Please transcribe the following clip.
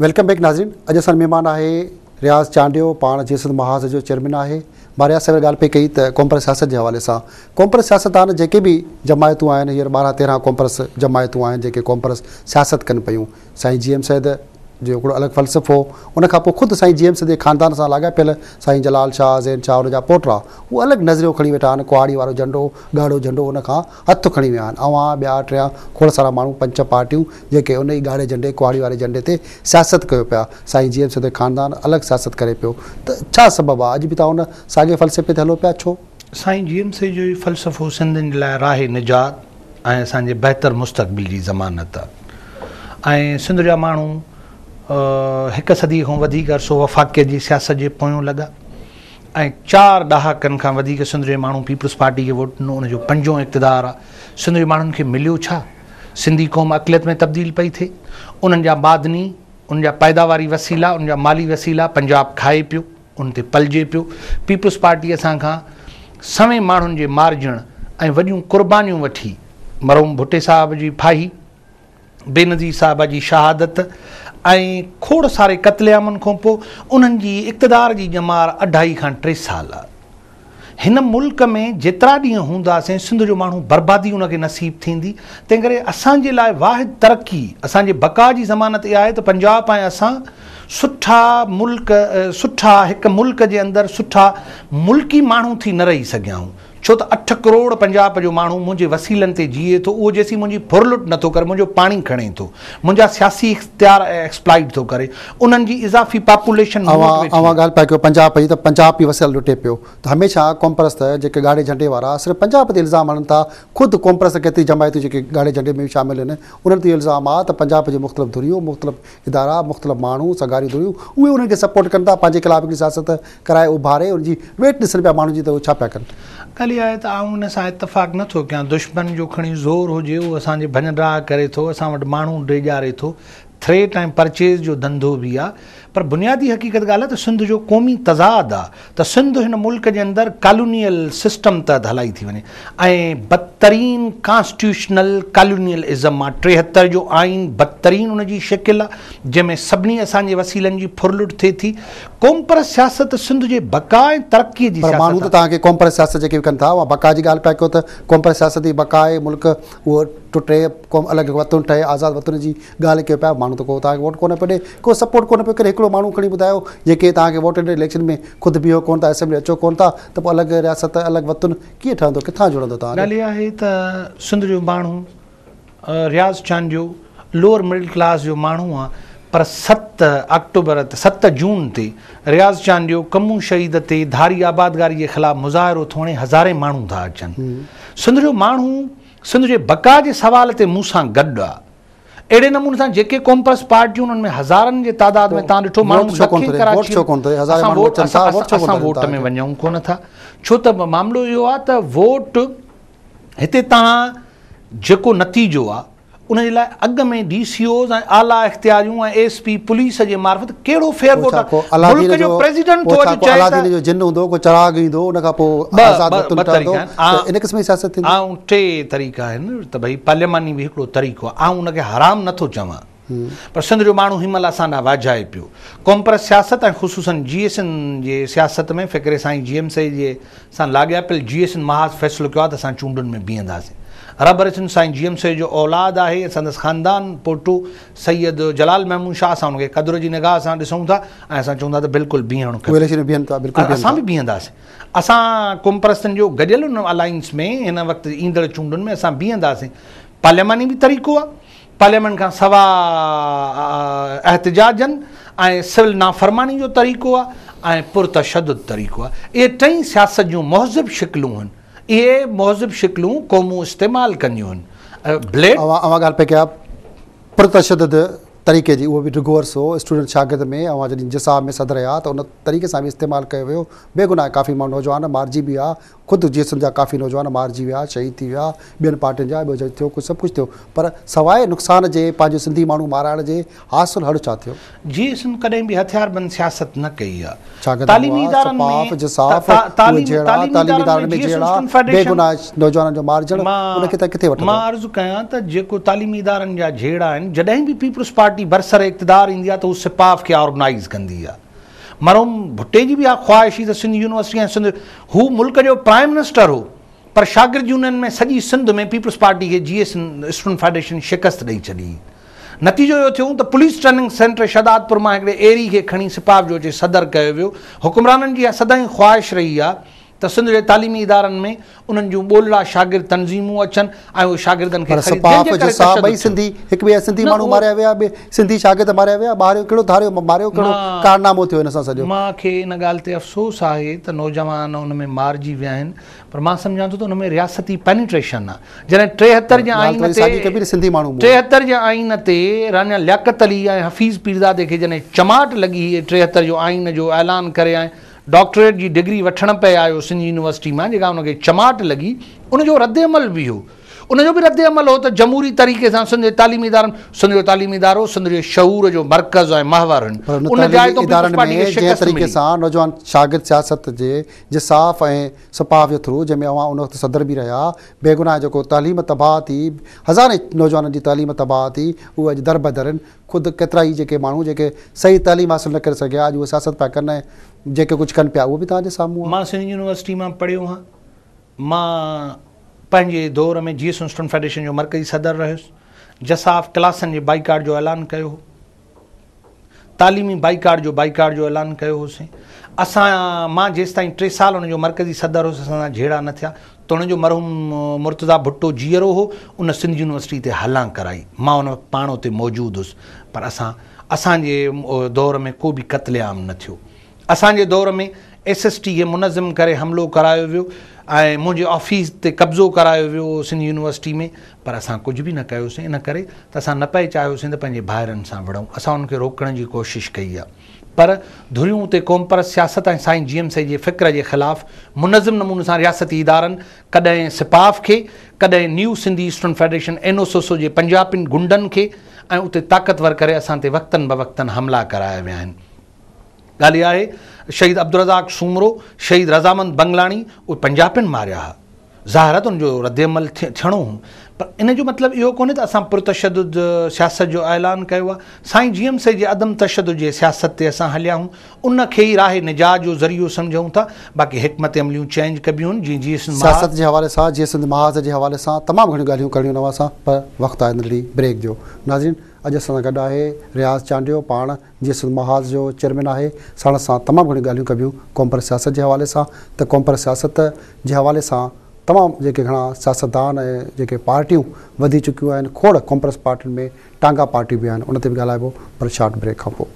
Welcome back नाज़रीन। अॼु असां महिमान आहे रियाज़ चांडियो, पाण जीएसएस महाज़ जो चेयरमैन आहे। मां रियाज़ साहिब ॻाल्हि पई कई त कॉम्प्रेस सियासत जे हवाले सां कॉम्प्रेस सियासतदान जेके बि जमायतूं आहिनि, हींअर 12-13 कॉम्प्रेस जमायतूं आहिनि जेके कॉम्प्रेस सियासत कनि पियूं। साईं GM सैद जो हिकिड़ो अलॻि फ़लसफ़ो, उनखां पोइ ख़ुदि साईं GM सैद जे ख़ानदान सां लाॻापियल साईं जलाल शाह, ज़ैन शाह, उनजा पोटा, उहो अलॻि नज़रियो खणी वेठा आहिनि। कुआड़ी वारो झंडो, ॻाढ़ो झंडो उनखां हथु खणी विया आहिनि। अवां ॿिया टिया खोड़ सारा माण्हू, 5 पार्टियूं जेके उन ई ॻाढ़े झंडे, कुआड़ी वारे झंडे ते सियासत कयो पिया। साईं GM सैद ख़ानदान अलॻि सियासत करे पियो, त छा सबबु आहे? अॼु बि तव्हां उन साॻे फ़लसफ़े ते हलो पिया छो? साईं GM सैद जो फ़लसफ़ो सिंधियुनि जे लाइ राह निजात ऐं असांजे बहितर मुस्तक़बिल जी ज़मानत आहे। ऐं सिंध जा माण्हू हिकु सदी खां वधीक अरसो वफ़ाक़ियत जी सियासत जे पोयों लॻा ऐं 4 ॾहाकनि खां वधीक सिंध जे माण्हू पीपल्स पार्टी खे वोट ॾिनो। उनजो 5हों इक़्तिदार आहे। सिंध जे माण्हुनि खे मिलियो छा? सिंधी क़ौम अक़लियत में तब्दील पई थिए। उन्हनि जा मादनी, उन जा पैदावारी वसीला, उन जा माली वसीला पंजाब खाए पियो, उन ते पलिजे पियो। पीपल्स पार्टी असांखां सवें माण्हुनि जे मार्जण ऐं वॾियूं क़ुर्बानियूं वठी, मरहूम भुट्टे साहिब जी फाही, बेनज़ीर साहिब जी शहादत ऐं खोड़ सारे क़त्लेआमनि खां पोइ उन्हनि जी इक़्तिदार जी ॼमार 2.5 खां 3 साल आहे। हिन मुल्क में जेतिरा ॾींहं हूंदासीं सिंध जो माण्हू बर्बादी उनखे नसीब थींदी। तंहिं करे असांजे लाइ वाहिद तरक़ी, असांजे बका जी ज़मानत इहा आहे त पंजाब ऐं असां सुठा हिकु मुल्क जे अंदरि सुठा मुल्की माण्हू थी न रही सघियाऊं। छो त 8 करोड़ पंजाब जो माण्हू मुंहिंजे वसीलनि ते जीए थो। उहो जेसी मुंहिंजी फुरलुट नथो करे, मुंहिंजो पाणी खणे थो, मुंहिंजा सियासी इख़्तियार एक्सप्लाइट थो करे, उन्हनि जी इज़ाफ़ी पॉपुलेशन। ॻाल्हि पिया कयो पंजाब जी, त पंजाब ई वसियल लुटे पियो। त हमेशह कॉम्प्रेस त जेके ॻाढ़े झंडे वारा सिर्फ़ु पंजाब ते इल्ज़ाम हणनि था। ख़ुदि कॉम्प्रेस केतिरी जमायतूं जेके ॻाढ़े झंडे में शामिल आहिनि, उन्हनि ते इल्ज़ाम आहे त पंजाब जे मुख़्तलिफ़ धुरियूं, मुख़्तलिफ़ इदारा, मुख़्तलिफ़ माण्हू, सगारी धुरियूं, उहे उन्हनि खे सपोर्ट कनि था, पंहिंजे ख़िलाफ़ हिकिड़ी सियासत कराए उभारे उनजी वेट ॾिसनि पिया माण्हुनि जी, त उहे छा पिया कनि? ॻाल्हि इहा आहे त आउं हुन सां इतफ़ाक़ नथो कयां। दुश्मन जो खणी ज़ोर हुजे, उहो असांजे भञ करे थो, असां वटि माण्हू ॾेजारे थो, थ्रेट ऐं परचेज़ जो धंधो बि आहे। पर बुनियादी हक़ीक़त ॻाल्हि आहे त सिंध जो क़ौमी तज़ाद आहे त सिंध हिन मुल्क जे अंदरि कॉलोनियल सिस्टम तहत हलाई थी वञे ऐं बदतरीन कॉन्स्टिट्यूशनल कॉलोनियलिज़म आहे। 73 जो आइन बदतरीन उनजी शिकिल आहे, जंहिंमें सभिनी असांजे वसीलनि जी फुरलुट थिए थी। कॉम्प्रेस सियासत सिंध जे बका ऐं तरक़ीअ जी माण्हू त तव्हांखे कॉम्प्रेस सियासत जेके कनि था, उहा बका जी ॻाल्हि पिया कयो त कॉम्प्रेस सियासत जी बका आहे, मुल्क उहो टुटे, अलॻि वतन ठहे, आज़ादु वतन जी ॻाल्हि कयो पिया। माण्हू त को तव्हांखे वोट कोन पियो ॾे, को सपोर्ट कोन पियो करे। हिकिड़ो माण्हू खणी ॿुधायो जेके तव्हांखे वोट ॾे, इलेक्शन में ख़ुदि बीहो कोन था, असेंबली अचो कोन था, त पोइ अलॻि रियासत, अलॻि वतन कीअं ठहंदो, किथां जुड़ंदो? तव्हां ॻाल्हि इहा आहे त सिंध जो माण्हू रियाज़ चांडियो लोअर मिडिल क्लास जो माण्हू आहे, पर 7 अक्टूबर ते 7 जून ते रियाज़ चांडियो कमू शहीद ते धारी आबादगारी जे ख़िलाफ़ु मुज़ाहिरो थियण हज़ारे माण्हू था अचनि। सिंध जो माण्हू सिंध जे बका जे सवाल ते मूंसां गॾु आहे। अहिड़े नमूने सां जेके कॉम्प्रेस पार्टियूं उन्हनि में हज़ारनि जे तादाद में तव्हां ॾिठो माण्हू असां वोट में वञूं कोन था। छो त मामिलो इहो आहे त वोट हिते तव्हां जेको नतीजो आहे उनजे लाइ अॻु में DCOs ऐं आला इख़्तियारियूं ऐं ASP पुलिस जे मार्फत कहिड़ो फेयर वोट आहे। मुल्क जो प्रेसिडेंट थो अॼु चए त जो जिन हूंदो, को चराग ईंदो, उनखां पोइ आज़ाद वतन ठहंदो, इन क़िस्म जी सियासत थींदी। ऐं 3 तरीक़ा आहिनि त भई पार्लियामानी बि हिकिड़ो तरीक़ो आहे। ऐं उनखे हराम नथो चवां, पर सिंध जो माण्हू हिनमहिल असां ॾांहुं वाजाए पियो। कॉम्प्रेस सियासत ऐं ख़ुसूसन GSN जे सियासत में फ़िक्रे साईं GM सैद जे सां लाॻापियल GSN महाज़ फ़ैसिलो कयो आहे त असां चूंडुनि में बीहंदासीं। रब रसिन साईं GM सैद जो औलाद आहे, संदसि ख़ानदान पोटो सैयद जलाल महमूद शाह, असां हुनखे क़द्र जी निगाह सां ॾिसूं था ऐं असां चवंदा त बिल्कुलु बीहणो खपे। असां बि बीहंदासीं। असां कॉम्प्रेसन जो गॾियल उन अलायंस में हिन वक़्तु ईंदड़ चूंडुनि में असां बीहंदासीं। पार्लियामानी बि तरीक़ो आहे, पार्लियामेंट खां सवा एहतिजाजनि ऐं सिविल नाफ़रमानी जो तरीक़ो आहे ऐं पुरतशद्दुद तरीक़ो आहे। इहे 3 सियासत जूं महज़िब शिकिलूं आहिनि। इहे महज़िब शिकिलूं क़ौमूं इस्तेमालु कंदियूं आहिनि। ब्लेड ॻाल्हि पई कया पुरतशद्दुद तरीक़े जी, उहो बि डिगोर्स हो स्टूडेंट शागिर्द में। जॾहिं जिसाब में सदर हुया त उन तरीक़े सां बि इस्तेमालु कयो वियो। बेगुनाह काफ़ी माण्हू नौजवान मारिजी बि विया, ख़ुदि GSN जा काफ़ी नौजवान मारिजी विया, शहीद थी विया, ॿियनि पार्टियुनि जा ॿियो थियो, कुझु सभु कुझु थियो। पर सवाइ नुक़सान जे पंहिंजो सिंधी माण्हू माराइण जे हासिलु हड़ छा थियो? GSN कॾहिं बि हथियारबंद सियासत न कई आहे। मां अर्ज़ु कयां त जेको तालीमी इदारनि जा झेड़ा आहिनि, जॾहिं बि पीपल्स पार्टी पार्टी बरसर इक़्तिदार ईंदी आहे त उहा सिपाफ खे ऑर्गनाइज़ कंदी आहे। मरहूम भुट्टे जी बि आहे ख़्वाहिश त सिंध यूनिवर्सिटी ऐं सिंध हू मुल्क जो प्राइम मिनिस्टर हो, पर शागिर्द यूनियन में सॼी सिंध में पीपल्स पार्टी खे GS स्टूडेंट फेडरेशन शिकस्त ॾेई छॾी। नतीजो इहो थियो त पुलिस ट्रेनिंग सेंटर शहदादपुर मां हिकिड़े एरी खे खणी सिपाफ जो सदर कयो वियो। हुकुमराननि जी सदाईं ख़्वाहिश रही आहे त सिंध जे तालीमी इदारनि में उन्हनि जूं ॿोलड़ा शागिर्द तंज़ीमूं अचनि ऐं उहे शागिर्दनि खे सिंधी हिकु ॿिया सिंधी माण्हू मारिया विया, सिंधी शागिर्द मारिया विया, ॿाहिरियों कहिड़ो धारियो मारियो कहिड़ो कारनामो थियो हिन सां सॼो। मूंखे इन ॻाल्हि ते अफ़सोस आहे त नौजवान उन में मारिजी विया आहिनि, पर मां सम्झां थो त उन में रियासती पेनिट्रेशन आहे। जॾहिं 73 जे आईन ते सिंधी माण्हू 73 जे आईन ते राणा लियाकत अली ऐं हफ़ीज़ पीरज़ादे खे जॾहिं चमाट लॻी 73 जो आईन जो ऐलान करे ऐं डॉक्टरेट जी डिग्री वठण पे आयो सिंध यूनिवर्सिटी में, जेका उनखे चमाट लॻी, उनजो रद्द अमल बि हो। उनजो बि रद्द अमल हो त जमहूरी तरीक़े सां सिंध जे तालीमी इदारनि, सिंध जो तालीमी इदारो सिंध जे शऊर जो मर्कज़ ऐं महवर आहिनि। उन जाइ तो जंहिं तरीक़े सां नौजवान शागिर्द सियासत जे जिसाफ़ ऐं सपाफ जे थ्रू, जंहिंमें अवां उन वक़्तु सदर बि रहिया, बेगुनाह जेको तालीम तबाह थी, हज़ारे नौजवाननि जी तालीम तबाह थी, उहे अॼु दर बदर आहिनि। ख़ुदि केतिरा ई जेके माण्हू जेके सही तालीम हासिलु न करे सघिया, अॼु उहे सियासत पिया कनि, जेके कुझु कनि पिया, उहो बि तव्हांजे साम्हूं। मां सिंध यूनिवर्सिटी मां पढ़ियो आहियां। मां पंहिंजे दौर में GS स्टूडेंट फेडरेशन जो मरकज़ी सदर रहियुसि। जसाफ क्लासनि जे बाइकाट जो ऐलान कयो हो, तालीमी बाइकाट जो ऐलान कयो होसीं मां जेसि ताईं 3 साल उनजो मरकज़ी सदर हुउसि, असां जहिड़ा न थिया त उनजो मरहूम मुर्तज़ा भुट्टो जीअरो हो, उन सिंध यूनिवर्सिटी ते हलां कराई। मां उन पाण उते मौजूदु हुउसि, पर असांजे दौर में को बि क़त्लेआम न थियो। असांजे दौर में SST खे मुनज़िम करे हमिलो करायो वियो ऐं मुंहिंजे ऑफिस ते कब्ज़ो करायो वियो सिंध यूनिवर्सिटी में, पर असां कुझु बि न कयोसीं। इन करे त असां न पए चाहियोसीं त पंहिंजे भाइरनि सां विढ़ूं, असां उनखे रोकण जी कोशिशि कई आहे। पर धुरियूं ते क़ौमपरस्त सियासत ऐं साईं GMC जे फ़िक्र जे ख़िलाफ़ु मुनज़िम नमूने सां रियासती इदारनि, कॾहिं सिपाफ खे, कॾहिं new Sindhi student federation NOSOSO जे पंजाबियुनि गुंडनि खे, ऐं उते ताक़तवर करे असां ते वक़्तनि ब वक़्तनि हमला कराया विया आहिनि। ॻाल्हि इहा आहे, शहीद अब्दुल सूमरो, शहीद रज़ामंद बंगलाणी, उहे पंजाबियुनि मारिया हुआ। ज़ाहिर आहे त उनजो रद्द अमल थियणो हो, पर इन जो मतिलबु इहो कोन्हे त असां पुरतशदुद सियासत जो ऐलान कयो आहे। साईं GMC जे अदम तशदुद जे सियासत ते असां हलिया आहियूं, उनखे ई राह निजात जो ज़रियो सम्झूं था। बाक़ी हिकमत अमलियूं चेंज कबियूं आहिनि, जीअं सियासत जे हवाले सां, जीअं सिंध महाज़ जे हवाले सां तमामु घणियूं ॻाल्हियूं करणियूं नवां सां, पर वक़्तु आहे नंढड़ी ब्रेक जो। नाज़रीन, अॼु असां सां गॾु आहे रियाज़ चांडियो, पाण जीअं सिंध महाज़ जो चेयरमैन आहे। साण सां तमामु घणियूं ॻाल्हियूं कबियूं क़ौमपरस्त सियासत जे हवाले सां, त क़ौमपरस्त सियासत जे हवाले सां तमामु जेके घणा सियासतदान ऐं जेके पार्टियूं वधी चुकियूं आहिनि, खोड़ क़ौमपरस्त पार्टियुनि में टांगा पार्टियूं बि आहिनि, उन ते बि ॻाल्हाइबो, पर शॉर्ट ब्रेक खां पोइ।